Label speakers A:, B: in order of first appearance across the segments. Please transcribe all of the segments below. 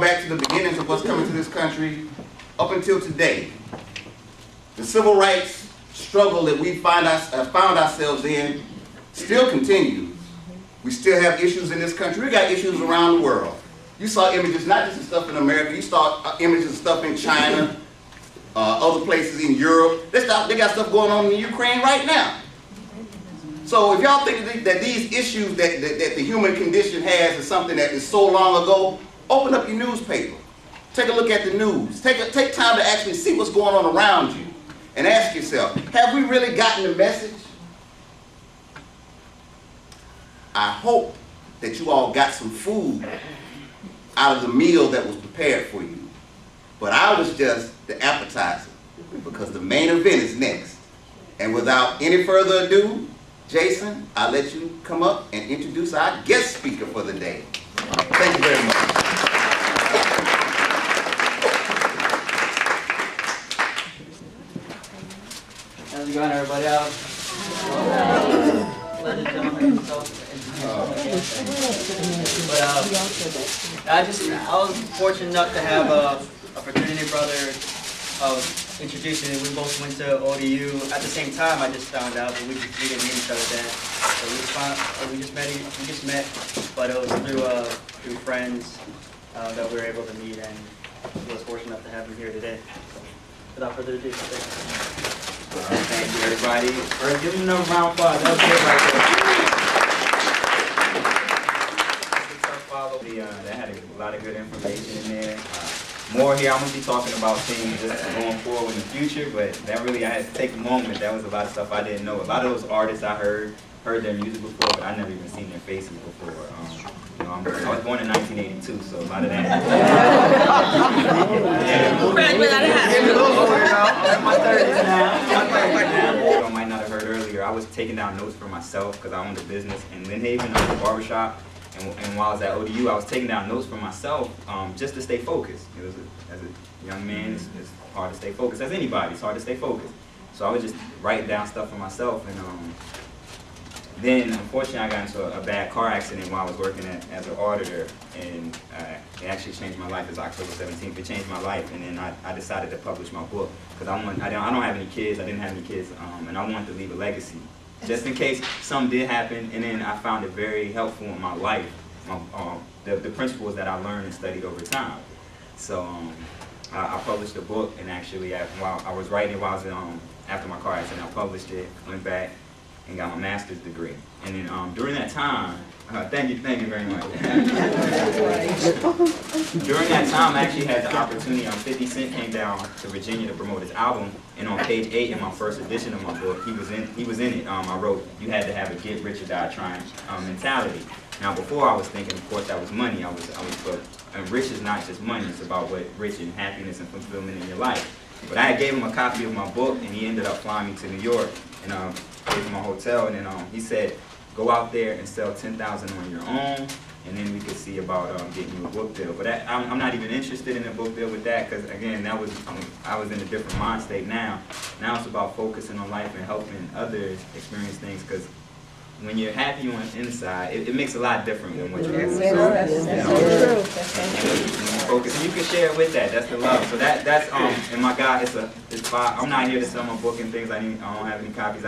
A: back to the beginnings of what's coming to this country up until today, the civil rights struggle that we found ourselves in still continues. We still have issues in this country. We got issues around the world. You saw images, not just of stuff in America, you saw images of stuff in China, other places in Europe. They got stuff going on in Ukraine right now. So if y'all think that these issues that the human condition has is something that is so long ago, open up your newspaper. Take a look at the news. Take time to actually see what's going on around you and ask yourself, have we really gotten the message? I hope that you all got some food out of the meal that was prepared for you. But I was just the appetizer, because the main event is next. And without any further ado, Jason, I'll let you come up and introduce our guest speaker for the day. Thank you very much.
B: How's it going, everybody else? Ladies and gentlemen, I was fortunate enough to have a fraternity brother introducing me. We both went to ODU at the same time. I just found out, but we didn't meet each other then. So we just met, but it was through friends that we were able to meet, and I was fortunate enough to have him here today. Without further ado,
C: thank you, everybody. First, give them another round of applause. That was good right there. That had a lot of good information in there. More here, I'm going to be talking about things just going forward in the future, but that really, I had to take a moment. That was a lot of stuff I didn't know. A lot of those artists I heard their music before, but I never even seen their faces before. I was born in 1982, so a lot of that. I'm in my 30s now. I might not have heard earlier, I was taking down notes for myself because I owned a business in Lynn Haven, I was a barbershop. And while I was at ODU, I was taking down notes for myself just to stay focused. It was as a young man, it's hard to stay focused. As anybody, it's hard to stay focused. So I was just writing down stuff for myself. And then, unfortunately, I got into a bad car accident while I was working as an auditor. And it actually changed my life. It was October 17th. It changed my life. And then I decided to publish my book. Because I don't have any kids. I didn't have any kids. And I wanted to leave a legacy. Just in case something did happen, and then I found it very helpful in my life, the principles that I learned and studied over time. So I published a book, and actually while I was writing it while I was after my car accident, I published it, went back, and got my master's degree. And then during that time, thank you very much. During that time, I actually had the opportunity, 50 Cent came down to Virginia to promote his album, and on page 8 in my first edition of my book, he was in it. I wrote, you had to have a get rich or die trying mentality. Now before I was thinking, of course, that was money. And rich is not just money, it's about what rich and happiness and fulfillment in your life. But I gave him a copy of my book, and he ended up flying me to New York, and gave him a hotel, and then he said, go out there and sell 10,000 on your own, and then we could see about getting you a book deal. But I'm not even interested in a book deal with that, because again, I was in a different mind state now. Now it's about focusing on life and helping others experience things, because when you're happy on the inside, it makes a lot different than what you're doing. Focus, and you can share it with that. That's the love. So that's and my God, it's five. I'm not here to sell my book and things. I don't have any copies.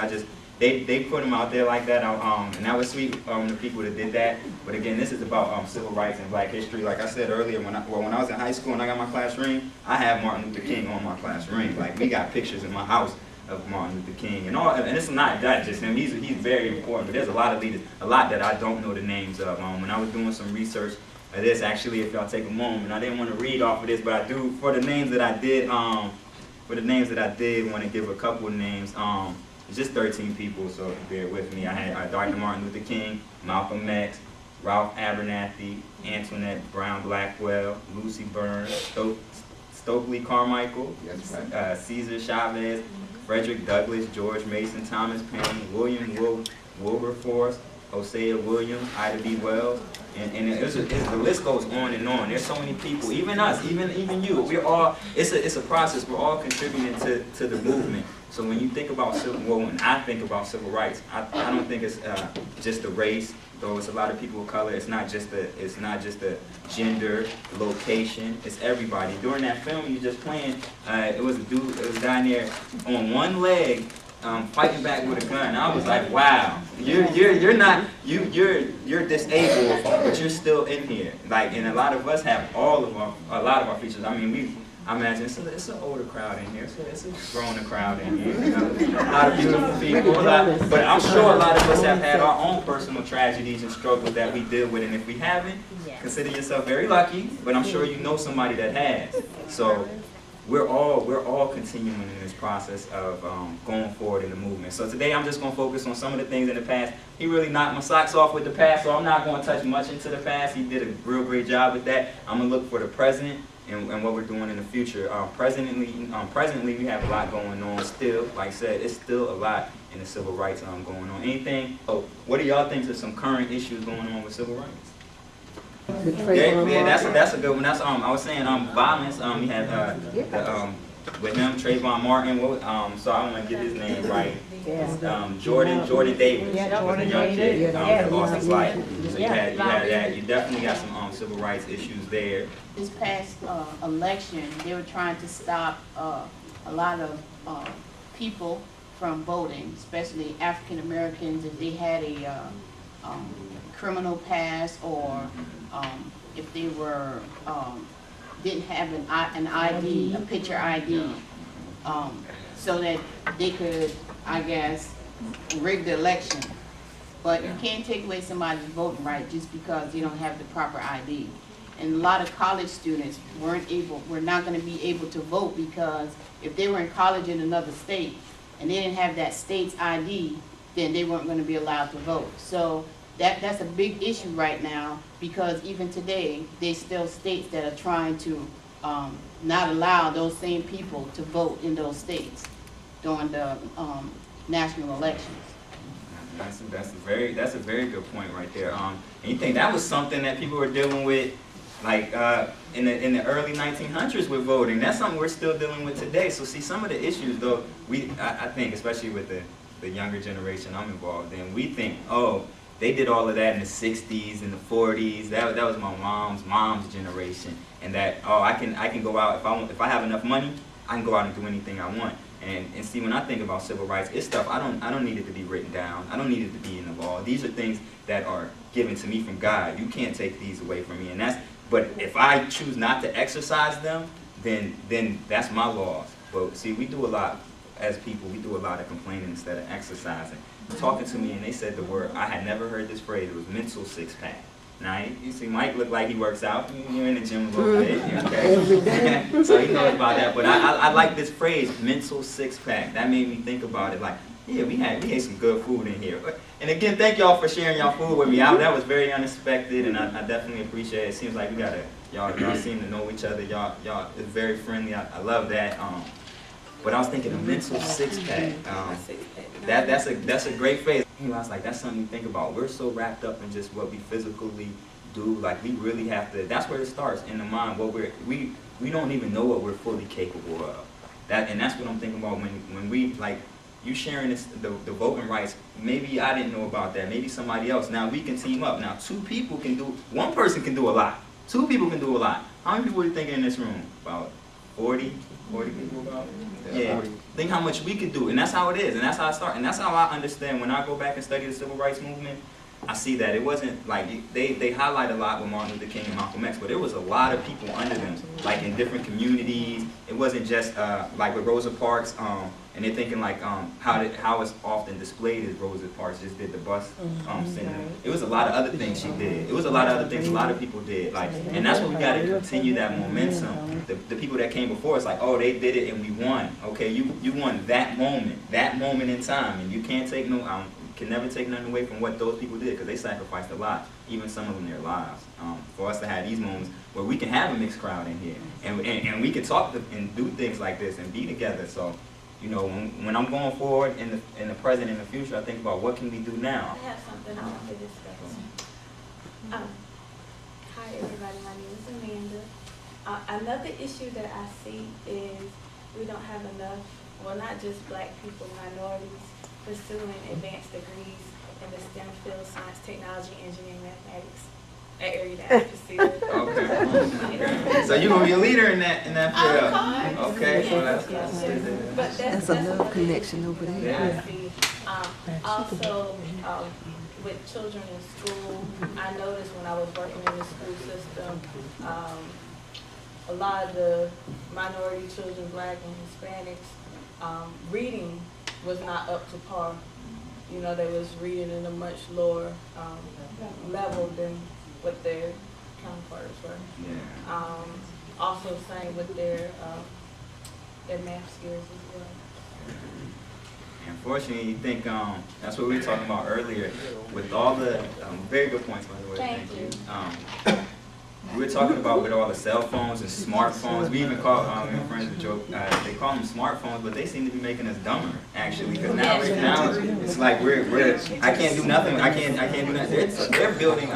C: They put them out there like that, and that was sweet, the people that did that. But again, this is about civil rights and Black history. Like I said earlier, when I was in high school and I got my class ring, I have Martin Luther King on my class ring. Like, we got pictures in my house of Martin Luther King and all. And it's not that just him. He's very important. But there's a lot of leaders, a lot that I don't know the names of. When I was doing some research of this, actually, if y'all take a moment, I didn't want to read off of this, but I do for the names that I did. Want to give a couple of names. It's just 13 people, so bear with me. I had Dr. Martin Luther King, Malcolm X, Ralph Abernathy, Antoinette Brown Blackwell, Lucy Burns, Stokely Carmichael, Cesar Chavez, Frederick Douglass, George Mason, Thomas Paine, William Wilberforce, Hosea Williams, Ida B. Wells, And the list goes on and on. There's so many people, even us, even you. We're all. It's a process. We're all contributing to the movement. So when you think about when I think about civil rights, I don't think it's just the race. Though it's a lot of people of color. It's not just the gender, the location. It's everybody. During that film you just playing, it was a guy in there on one leg. Fighting back with a gun. I was like, wow, you're disabled, but you're still in here. Like, and a lot of us have a lot of our features. I mean, I imagine it's an older crowd in here. It's a growing crowd in here. You know, a lot of beautiful people. But I'm sure a lot of us have had our own personal tragedies and struggles that we deal with. And if we haven't, consider yourself very lucky. But I'm sure you know somebody that has. So we're all continuing in this process of going forward in the movement. So today I'm just going to focus on some of the things in the past. He really knocked my socks off with the past, so I'm not going to touch much into the past. He did a real great job with that. I'm going to look for the present and what we're doing in the future. Presently, we have a lot going on still. Like I said, it's still a lot in the civil rights going on. Anything? Oh, what do y'all think of some current issues going on with civil rights? Yeah, that's a good one. That's I was saying violence. We had with him Trayvon Martin. So I want to get his name right. Jordan Davis was the young kid that lost his life. So you had that. You definitely got some civil rights issues there.
D: This past election, they were trying to stop a lot of people from voting, especially African Americans, if they had a criminal past or if they were didn't have an ID, a picture ID, so that they could, I guess, rig the election. But you can't take away somebody's voting right just because you don't have the proper ID. And a lot of college students were not going to be able to vote because if they were in college in another state and they didn't have that state's ID, then they weren't going to be allowed to vote. So that's a big issue right now because even today, there's still states that are trying to not allow those same people to vote in those states during the national elections.
C: That's a very good point right there. And you think that was something that people were dealing with, like in the early 1900s with voting. That's something we're still dealing with today. So see, some of the issues though, I think, especially with the younger generation I'm involved in, we think, oh, they did all of that in the 60s and the 40s. That was my mom's generation, and that, oh, I can go out if I have enough money, I can go out and do anything I want. And see, when I think about civil rights, it's stuff I don't need it to be written down. I don't need it to be in the law. These are things that are given to me from God. You can't take these away from me. But if I choose not to exercise them, then that's my loss. But see, we do a lot as people. We do a lot of complaining instead of exercising. Talking to me, and they said the word. I had never heard this phrase. It was mental six-pack. Now, you see, Mike look like he works out. You're in the gym a little bit, okay? So he knows about that. But I like this phrase, mental six-pack. That made me think about it. Like, yeah, we ate some good food in here. And again, thank y'all for sharing y'all food with me. That was very unexpected, and I definitely appreciate it. It seems like we got y'all seem to know each other. Y'all is very friendly. I love that. But I was thinking a mental six-pack. That's a great phrase. I was like, that's something to think about. We're so wrapped up in just what we physically do. Like, we really have to. That's where it starts in the mind. We don't even know what we're fully capable of. And that's what I'm thinking about when we, like, you sharing this, the voting rights. Maybe I didn't know about that. Maybe somebody else. Now we can team up. Now one person can do a lot. Two people can do a lot. How many people are you thinking in this room? About 40 people about? Yeah. Think how much we could do, and that's how it is, and that's how I start, and that's how I understand when I go back and study the civil rights movement. I see that it wasn't like they highlight a lot with Martin Luther King and Malcolm X, but there was a lot of people under them, like in different communities. It wasn't just like with Rosa Parks, and they're thinking like how it's often displayed as Rosa Parks just did the bus sending. It was a lot of other things she did. It was a lot of other things a lot of people did. Like, and that's what we got to continue that momentum. The people that came before us, like, oh, they did it and we won. Okay, you won that moment in time, and you can't take can never take nothing away from what those people did, because they sacrificed a lot, even some of them their lives, for us to have these moments where we can have a mixed crowd in here, and we can talk and do things like this and be together. So, you know, when I'm going forward in the present and the future, I think about what can we do now.
E: I have something I want to discuss. Hi everybody, my name is Amanda. Another issue that I see is we don't have enough, well not just black people, minorities, pursuing advanced degrees in the STEM field, science, technology, engineering, mathematics. That area that I pursue.
C: Okay. So you're gonna be a leader in that field. Okay. So
E: But
F: That's a love connection over there.
E: I see. Also, with children in school, I noticed when I was working in the school system, a lot of the minority children, black and Hispanics, reading was not up to par. You know, they was reading in a much lower level than what their counterparts were.
C: Yeah.
E: Also same with their math skills as well.
C: Unfortunately, you think that's what we were talking about earlier with all the very good points, by the way.
E: Thank you.
C: We were talking about with all the cell phones and smartphones. We even call my friends a joke. They call them smartphones, but they seem to be making us dumber actually. Because now it's like we're I can't do nothing. I can't do nothing. They're building.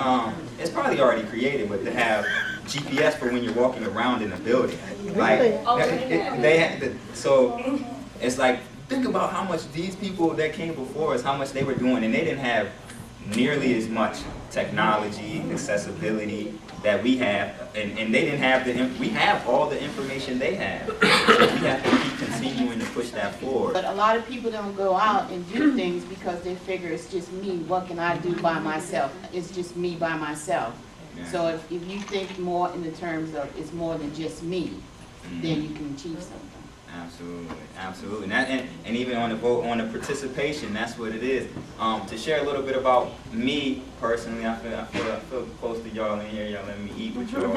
C: It's probably already created, but to have GPS for when you're walking around in a building. Like they had so it's like think about how much these people that came before us, how much they were doing, and they didn't have nearly as much technology, accessibility that we have, and they didn't have we have all the information they have. So we have to keep continuing to push that forward.
D: But a lot of people don't go out and do things because they figure it's just me. What can I do by myself? It's just me by myself.
C: Yeah.
D: So if you think more in the terms of it's more than just me, then you can achieve something.
C: Absolutely, absolutely, and even on the vote, on the participation, that's what it is. To share a little bit about me personally, I feel close to y'all in here. Y'all let me eat with y'all.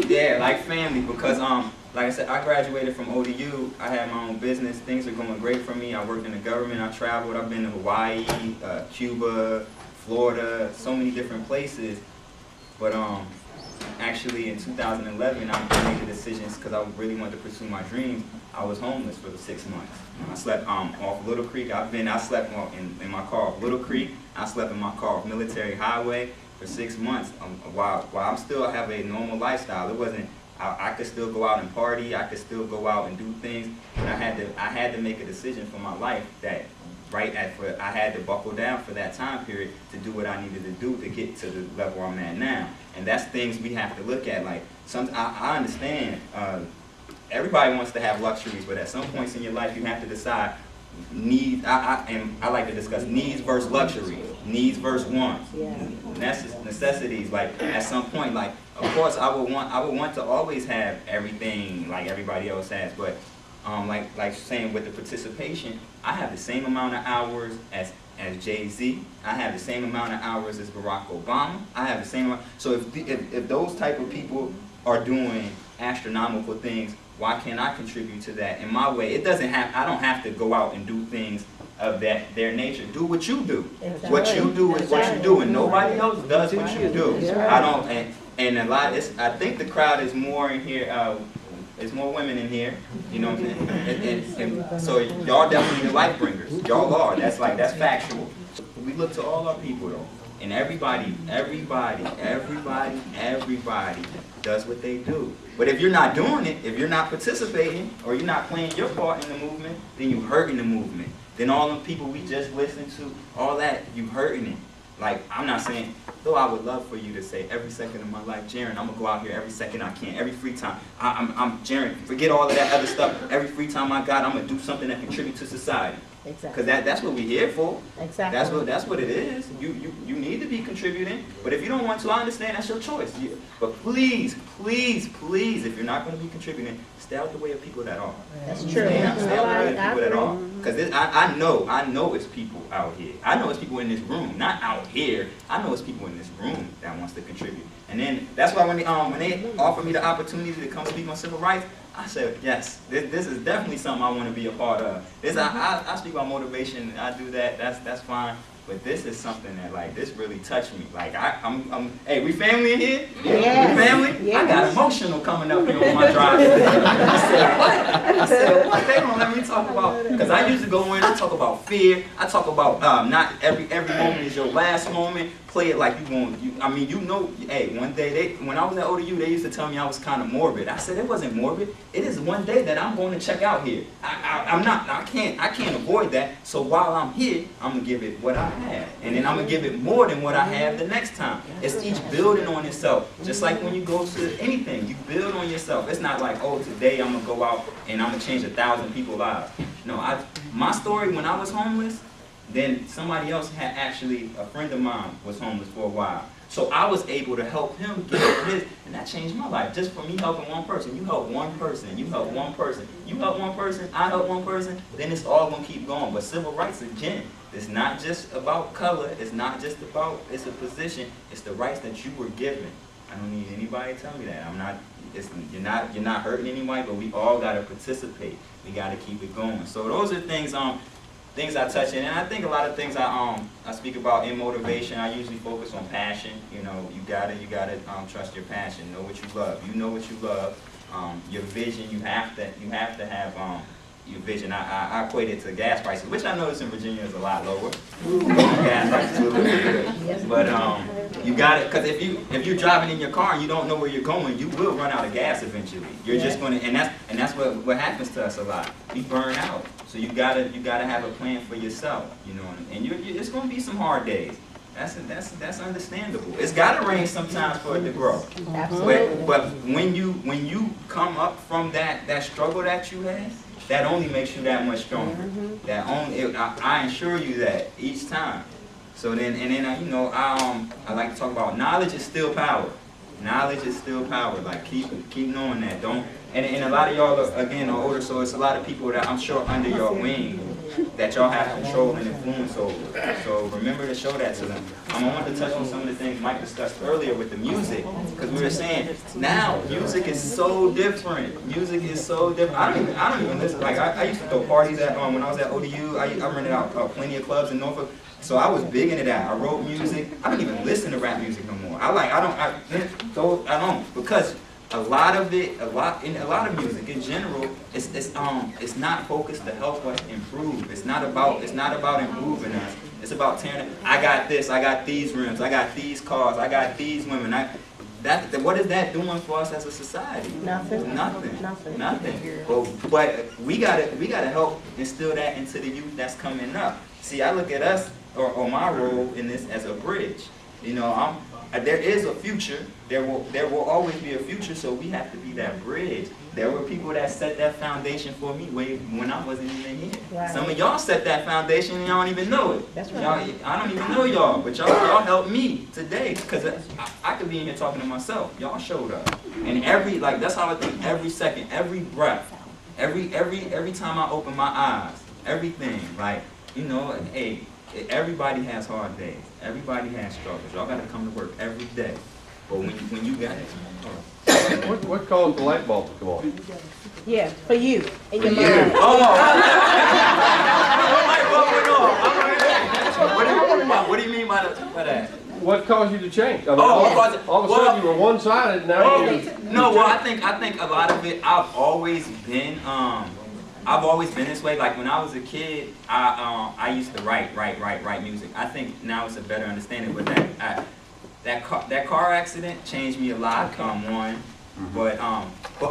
C: Yeah, like family. Because like I said, I graduated from ODU. I had my own business. Things are going great for me. I worked in the government. I traveled. I've been to Hawaii, Cuba, Florida, so many different places. But actually, in 2011, I made the decisions because I really wanted to pursue my dreams. I was homeless for the 6 months. I slept off Little Creek. I slept in my car off Little Creek. I slept in my car off Military Highway for 6 months. While I still have a normal lifestyle, it wasn't. I could still go out and party. I could still go out and do things. But I had to make a decision for my life that. I had to buckle down for that time period to do what I needed to do to get to the level I'm at now. And that's things we have to look at. Like, I understand everybody wants to have luxuries, but at some points in your life you have to decide needs. I like to discuss needs versus luxuries, needs versus wants, necessities. Like at some point, like of course I would want to always have everything like everybody else has, but. Like saying with the participation, I have the same amount of hours as Jay-Z. I have the same amount of hours as Barack Obama. I have the same amount. So if those type of people are doing astronomical things, why can't I contribute to that in my way? I don't have to go out and do things of their nature. Do what you do. Exactly. What you do is what you do, and nobody else does what you do. I don't. And a lot. I think the crowd is more in here. There's more women in here, you know what I'm saying? And so y'all definitely the life bringers. Y'all are. That's factual. We look to all our people though. And everybody does what they do. But if you're not doing it, if you're not participating, or you're not playing your part in the movement, then you're hurting the movement. Then all the people we just listened to, all that, you hurting it. Like, I'm not saying, though I would love for you to say every second of my life, Jaren, I'm gonna go out here every second I can, every free time. I'm Jaren, forget all of that other stuff. Every free time I got, I'm gonna do something that contributes to society.
F: Exactly.
C: Because that's what we're here for.
F: Exactly.
C: That's what it is. You need to be contributing. But if you don't want to, I understand, that's your choice. But please, if you're not going to be contributing, stay out the way of people that are.
F: That's true.
C: Stay out the way of people that are. Because I know it's people out here. I know it's people in this room, not out here. I know it's people in this room that wants to contribute. And then that's why when they offered me the opportunity to come speak on civil rights, I said, yes, this is definitely something I want to be a part of. I speak about motivation, I do that, that's fine. But this is something that like this really touched me. Like I'm hey, we family in here?
D: Yes.
C: We family?
D: Yes.
C: I got emotional coming up here on my drive today. I said, what? I said, what? They gonna let me talk about, because I used to go in, I talk about fear, I talk about not every moment is your last moment. Play it like you want. I mean, you know, hey, one day when I was at ODU, they used to tell me I was kind of morbid. I said it wasn't morbid. It is one day that I'm going to check out here. I can't avoid that. So while I'm here, I'm gonna give it what I have, and then I'm gonna give it more than what I have the next time. It's each building on itself. Just like when you go to anything, you build on yourself. It's not like, oh, today I'm gonna go out and I'm gonna change 1,000 people's lives. No, my story when I was homeless. Then somebody else had actually, a friend of mine was homeless for a while. So I was able to help him get his, and that changed my life. Just for me helping one person. You help one person, you help one person, you help one person, I help one person, then it's all gonna keep going. But civil rights, again, it's not just about color, it's not just about, it's a position, it's the rights that you were given. I don't need anybody to tell me that. You're not hurting anybody, but we all gotta participate. We gotta keep it going. So those are things I touch in, and I think a lot of things I speak about in motivation. I usually focus on passion. You know, you gotta trust your passion. Know what you love. You know what you love. Your vision. You have to have your vision. I equate it to gas prices, which I notice in Virginia is a lot lower. Gas prices are a little bit, but you got it, because if you're driving in your car and you don't know where you're going, you will run out of gas eventually. You're just going to, and that's what happens to us a lot. We burn out. So you gotta have a plan for yourself, you know, and it's gonna be some hard days. That's understandable. It's gotta rain sometimes for it to grow.
D: Absolutely.
C: But when you come up from that struggle that you had, that only makes you that much stronger. I assure you that each time. So then you know, I like to talk about knowledge is still power. Knowledge is still power. Like keep knowing that. Don't. And a lot of y'all again are older, so it's a lot of people that I'm sure under your wing that y'all have control and influence over. So remember to show that to them. I want to touch on some of the things Mike discussed earlier with the music, because we were saying now music is so different. Music is so different. I don't even listen. Like I used to throw parties at when I was at ODU. I rented out plenty of clubs in Norfolk. So I was big into that. I wrote music. I don't even listen to rap music no more. I don't because a lot of music in general, it's not focused to help us improve. It's not about improving us. It's about tearing. I got this. I got these rims. I got these cars. I got these women. What is that doing for us as a society?
D: Nothing.
C: But we gotta help instill that into the youth that's coming up. See, I look at us or my role in this as a bridge. You know, there is a future. There will always be a future. So we have to be that bridge. There were people that set that foundation for me when I wasn't even here. Right. Some of y'all set that foundation and y'all don't even know it. That's right. I don't even know y'all, but y'all helped me today, because I could be in here talking to myself. Y'all showed up, and that's how I think. Every second, every breath, every time I open my eyes, everything. Like, you know, hey, everybody has hard days. Everybody has struggles. Y'all got to come to work every day. But when you got it.
G: What caused the light bulb to come on?
D: Yeah, for you and your
C: Oh! What do you mean by that?
G: What caused you to change? I mean,
C: Oh,
G: all of a sudden you were one-sided. Now you.
C: No, well, I think a lot of it. I've always been this way. Like when I was a kid, I used to write music. I think now it's a better understanding. But that car accident changed me a lot. One. But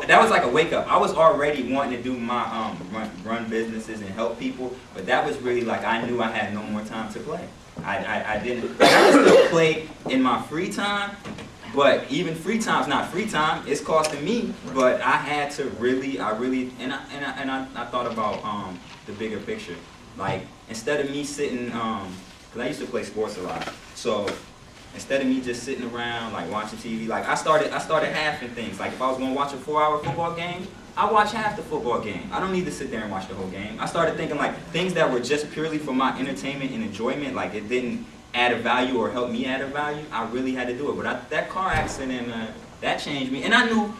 C: that was like a wake up. I was already wanting to do my run businesses and help people, but that was really like I knew I had no more time to play. I didn't. Like, I could still play in my free time, but even free time's not free time. It's costing me. But I had to really, and I thought about the bigger picture. Like instead of me sitting, because I used to play sports a lot, so. Instead of me just sitting around like watching TV, like I started halving things. Like if I was gonna watch a 4-hour football game, I watch half the football game. I don't need to sit there and watch the whole game. I started thinking like things that were just purely for my entertainment and enjoyment, like it didn't add a value or help me add a value, I really had to do it. But that car accident, that changed me. And I knew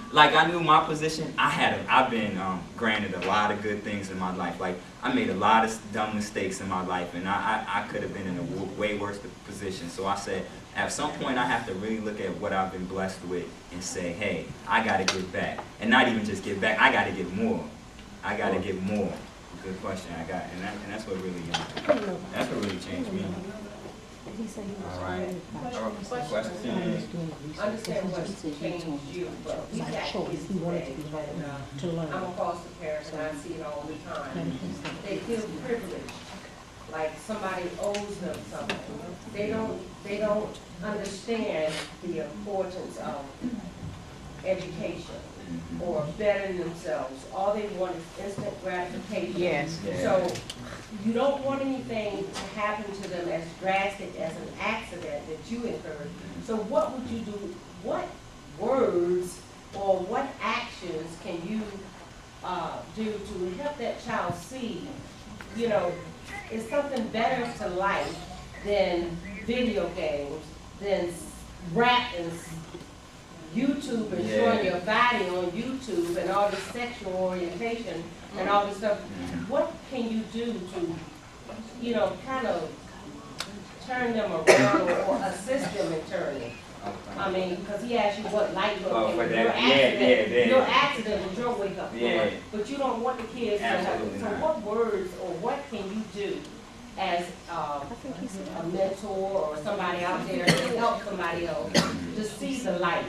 C: my position. I've been granted a lot of good things in my life. Like, I made a lot of dumb mistakes in my life, and I could have been in a way worse position. So I said, at some point, I have to really look at what I've been blessed with and say, hey, I got to give back. And not even just give back, I got to give more. I got to give more. Good question I got. And that's what really changed me. All right. Question.
H: Understand what's changed you, but we got kids today, and I'm a foster parent and I see it all the time. They feel privileged, like somebody owes them something. They don't understand the importance of education or bettering themselves. All they want is instant gratification.
D: Yes.
H: So you don't want anything to happen to them as drastic as an accident that you incurred. So what would you do? What words or what actions can you do to help that child see, you know, it's something better to life than video games, than rap and YouTube and showing your body on YouTube and all this sexual orientation and all this stuff. What can you do to, you know, kind of turn them around or assist them in turning? I mean, because he asked you what light bulb came. Your accident was your wake up call, but you don't want the kids to have it. So what words or what can you do as a mentor or somebody out there to help somebody else to see the light?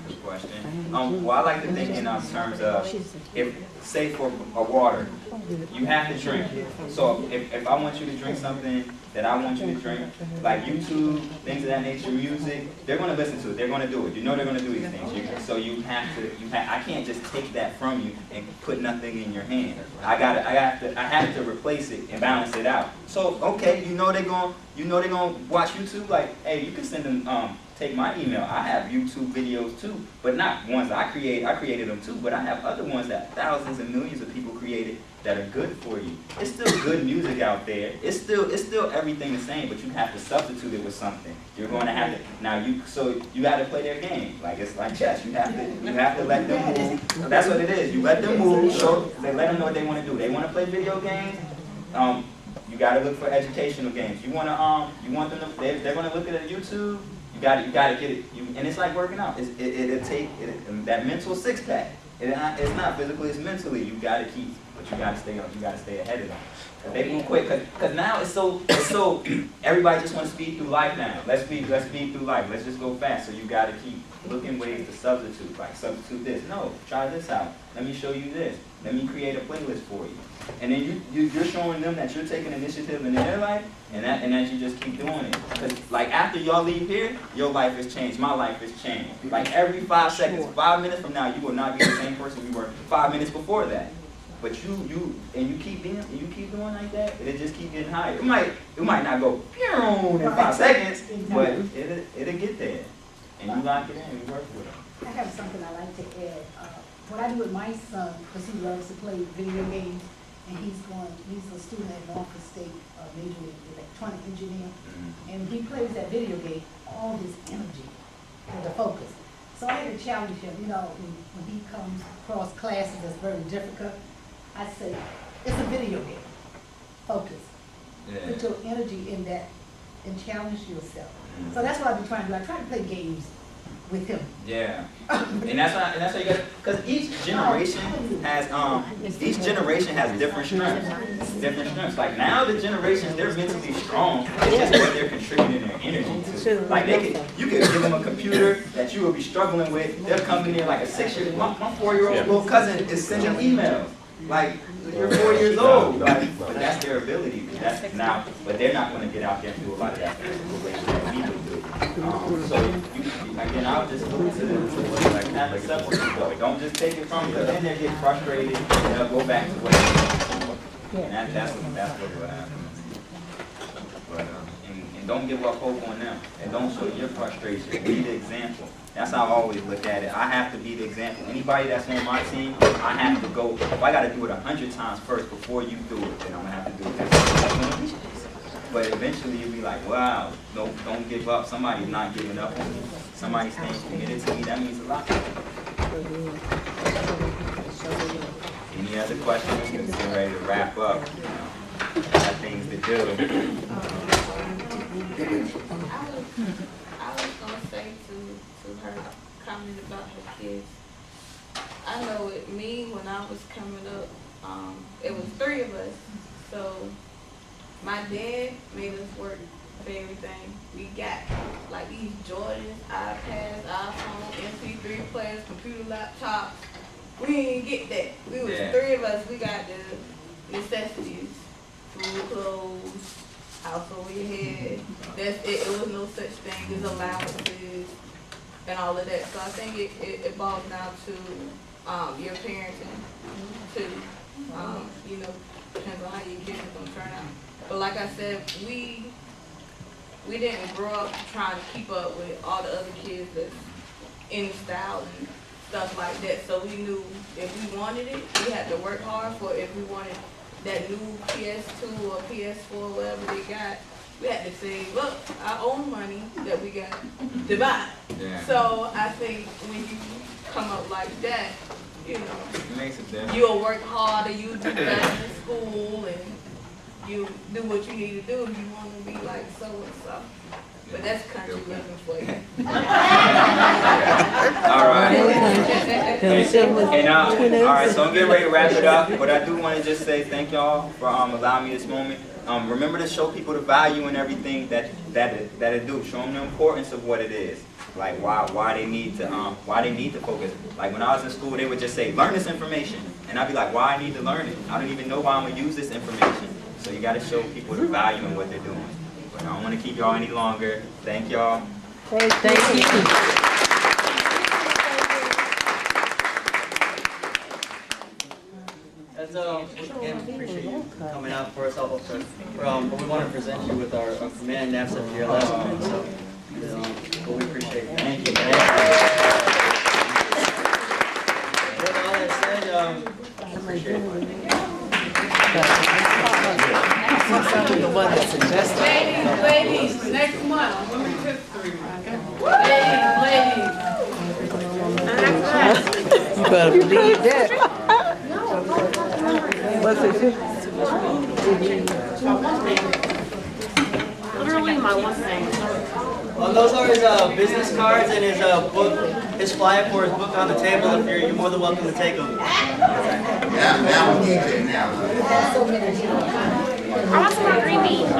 C: Good question. Well, I like to think in terms of, if, say for a water, you have to drink. So if I want you to drink something that I want you to drink, like YouTube, things of that nature, music, they're going to listen to it. They're going to do it. You know they're going to do these things. So you have to. I can't just take that from you and put nothing in your hand. I have to replace it and balance it out. So okay, you know they're going to watch YouTube. Like, hey, you can send them. Take my email. I have YouTube videos too, but not ones I create. I created them too, but I have other ones that thousands and millions of people created that are good for you. It's still good music out there. It's still everything the same, but you have to substitute it with something. You're going to have to so you got to play their game. Like, it's like chess. You have to let them move. That's what it is. You let them move. So they let them know what they want to do. They want to play video games. You got to look for educational games. You want them to. They're going to look at YouTube. You got to get it, and it's like working out. It'll take that mental six-pack. It's not physically, it's mentally. You got to keep, but you got to stay on. You got to stay ahead of them. They move quick, cause now it's so everybody just wants to speed through life now. Let's speed through life. Let's just go fast. So you got to keep looking ways to substitute. Like, substitute this. No, try this out. Let me show you this. Let me create a playlist for you. And then you're showing them that you're taking initiative in their life, and that you just keep doing it. Because like after y'all leave here, your life has changed. My life has changed. Like every 5 seconds, 5 minutes from now, you will not be the same person you were 5 minutes before that. But you keep doing like that, it'll just keep getting higher. It might not go in 5 seconds, but it'll get there. And you lock it in, you work with it.
I: I have something I like to add. What I do with my son, because he loves to play video games, and he's a student at Norfolk State, major in electronic engineering, and he plays that video game, all his energy and the focus. So I had to challenge him, you know, when he comes across classes that's very difficult, I say, it's a video game, focus.
C: Yeah.
I: Put your energy in that and challenge yourself. So that's what I've been trying to do. I try to play games with him.
C: Yeah, and that's why you got, because each generation has different strengths. Like now the generations, they're mentally strong. It's just what they're contributing their energy to. Like you could give them a computer that you will be struggling with. They'll come in there like a 6-year-old. My 4-year-old little cousin is sending emails. Like, you're 4 years old. Like, but that's their ability. But they're not going to get out there and do a lot of that physical way that we would do. So again, I'll just look to them like have a substitute though. Don't just take it from them. Then they get frustrated and they'll go back to what they were. And that's what will happen. But and don't give up hope on them. And don't show your frustration. Be the example. That's how I always look at it. I have to be the example. Anybody that's on my team, I have to go. If I got to do it 100 times first before you do it, then I'm going to have to do it. but eventually you'll be like, wow, don't give up. Somebody's not giving up on me. Somebody's staying committed to me. That means a lot. Any other questions? We're getting ready to wrap up. You know, got things to do.
E: I was gonna say to her comment about her kids. I know with me when I was coming up, it was 3 of us. So my dad made us work for everything. We got like these Jordans, iPads, iPhone, MP3 players, computer laptops. We didn't get that. We was 3 of us. We got the necessities, food, clothes, house over your head. That's it. It was no such thing as allowances and all of that. So I think it boils down to your parenting too. You know, depends on how your kids are gonna turn out. But like I said, we didn't grow up trying to keep up with all the other kids that's in style and stuff like that. So we knew if we wanted it, we had to work hard for it. If we wanted that new PS2 or PS4, whatever they got, we had to save up our own money that we got to buy.
C: Yeah.
E: So I think when you come up like that, you know,
C: It makes a difference.
E: you'll work harder, you do better in school, and you do what you need to do if you want to be like so and so. But that's country living for you.
C: All right. All right, so I'm getting ready to wrap it up. But I do want to just say thank y'all for allowing me this moment. Remember to show people the value in everything that it do. Show them the importance of what it is. Like why they need to focus. Like when I was in school, they would just say, learn this information. And I'd be like, why I need to learn it? I don't even know why I'm gonna use this information. So you gotta show people the value in what they're doing. But I don't wanna keep y'all any longer. Thank y'all.
F: Thank you.
B: That's again, appreciate you coming out for us all. But we want to present you with our command naps up here last minute. So, but we appreciate it.
C: Thank you.
B: With all that said, appreciate it.
D: Ladies, next month, Women's History Month. Ladies.
F: You better believe that. What's it?
D: Literally my one thing.
B: Well, those are his business cards and his book, his flyer for his book on the table. If you're more than welcome to take them.
A: Now we need it now.
D: I want some more green beans.